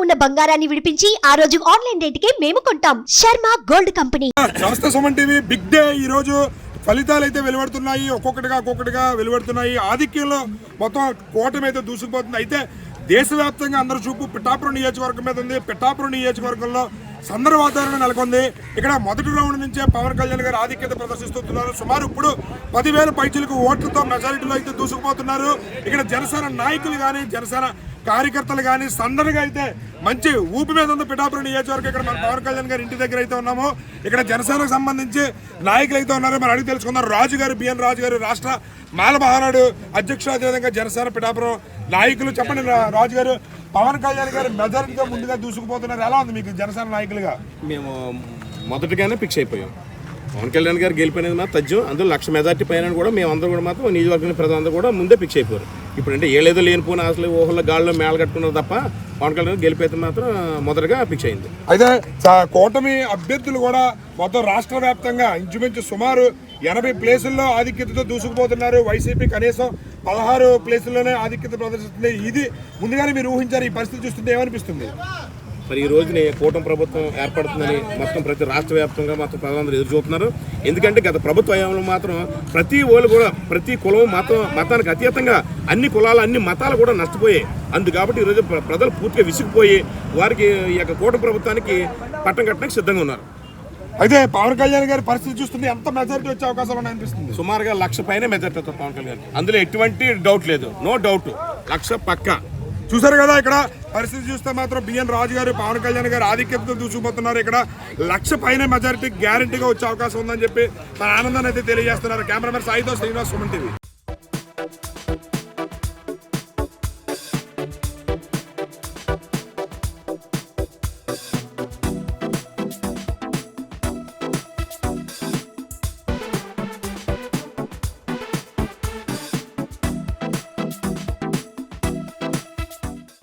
ఉన్న బంగారాన్ని విడిపించి ఆ రోజు ఆన్లైన్ రేటుకే మేము కొంటాం. Sharma gold company. నమస్తే సుమన్ టీవీ. బిగ్ డే ఈ రోజు. ఫలితాలు అయితే వెలువడుతున్నాయి, ఒక్కొక్కటిగా వెలువడుతున్నాయి. ఆధిక్యంలో మొత్తం కూటమి అయితే దూసుకుపోతుంది. అయితే దేశవ్యాప్తంగా అందరూ చూపు పిఠాపురం నియోజకవర్గం మీద ఉంది. పిఠాపురం నియోజకవర్గంలో సందర వాతావరణం నెలకొంది. ఇక్కడ మొదటి రౌండ్ నుంచే పవన్ కళ్యాణ్ గారు ఆధిక్యత ప్రదర్శిస్తున్నారు. సుమారు ఇప్పుడు 10,000 పైచీలకు ఓట్లతో మెజారిటీలో అయితే దూసుకుపోతున్నారు. ఇక్కడ జనసేన నాయకులు కానీ జనసేన కార్యకర్తలు కానీ సందడిగా అయితే మంచి ఊపి మీద ఉంది పిఠాపురం నియోజకవర్గం. ఇక్కడ మన పవన్ కళ్యాణ్ గారి ఇంటి దగ్గర అయితే ఉన్నాము. ఇక్కడ జనసేనకు సంబంధించి నాయకులు అయితే ఉన్నారు. మరి అడిగి తెలుసుకున్నారు. రాజు గారు, బిఎన్ రాజు గారు, రాష్ట్ర మాల మహానాడు అధ్యక్షుడు, అదేవిధంగా జనసేన పిఠాపురం నాయకులు. చెప్పండి రాజు గారు, పవన్ కళ్యాణ్ గారు మెజారిటీతో ముందుగా దూసుకుపోతున్నారు. ఎలా ఉంది మీకు జనసేన నాయకులుగా? మేము మొదటిగానే ఫిక్స్ అయిపోయాం. పవన్ కళ్యాణ్ గారు గెలిపోయినది మాత్రం తథ్యం. అందులో 1,00,000 మెజార్టీ పైన కూడా మేమందరం కూడా మాత్రం నియోజకవర్గం ప్రజలందరూ కూడా ముందే ఫిక్స్ అయిపోయారు. ఇప్పుడంటే ఏలేదో లేనిపోయిన అసలు ఊహల్లో గాల్లో మేళ కట్టుకున్నారు తప్ప పవన్ కళ్యాణ్ గెలిపోతే మాత్రం మొదటగా ఫిక్స్ అయింది. అయితే కూటమి అభ్యర్థులు కూడా మొత్తం రాష్ట్ర వ్యాప్తంగా ఇంచుమించు సుమారు 80 ప్లేసుల్లో ఆధిక్యతతో దూసుకుపోతున్నారు. వైసీపీ కనీసం 16 ప్లేసుల్లోనే ఆధిక్యత ప్రదర్శిస్తుంది. ఇది ముందుగానే మీరు ఊహించారు? ఈ పరిస్థితి చూస్తుంటే ఏమనిపిస్తుంది? మరి ఈ రోజుని కూటమి ప్రభుత్వం ఏర్పడుతుందని మొత్తం ప్రతి రాష్ట్ర వ్యాప్తంగా మొత్తం ప్రజలందరూ ఎదురు చూస్తున్నారు. ఎందుకంటే గత ప్రభుత్వ హయాంలో మాత్రం ప్రతి వాళ్ళు కూడా ప్రతి కులం మతానికి అతీతంగా అన్ని కులాలు అన్ని మతాలు కూడా నష్టపోయాయి. కాబట్టి ఈరోజు ప్రజలు పూర్తిగా విసిగిపోయి వారికి ఈ యొక్క కూటమి ప్రభుత్వానికి పట్టం కట్టడానికి సిద్ధంగా ఉన్నారు. అయితే పవన్ కళ్యాణ్ గారి పరిస్థితి చూస్తుంది ఎంత మెజారిటీ వచ్చే అవకాశాలు ఉన్నాయనిపిస్తుంది? సుమారుగా 1,00,000 పైన మెజారిటీ అవుతుంది పవన్ కళ్యాణ్. అందులో ఎటువంటి డౌట్ లేదు, నో డౌట్, 1,00,000 పక్కా. చూసారు కదా, ఇక్కడ పరిస్థితి చూస్తే మాత్రం బిఎన్ రాజు గారు, పవన్ కళ్యాణ్ గారు ఆధిక్యతతో దూసుకుపోతున్నారు. ఇక్కడ 1,00,000 పైన మెజారిటీ గ్యారంటీగా వచ్చే అవకాశం ఉందని చెప్పి మన ఆనందాన్ని అయితే తెలియజేస్తున్నారు. కెమెరామెన్ సాయితో శ్రీనివాస్, సుమన్ టీవీ.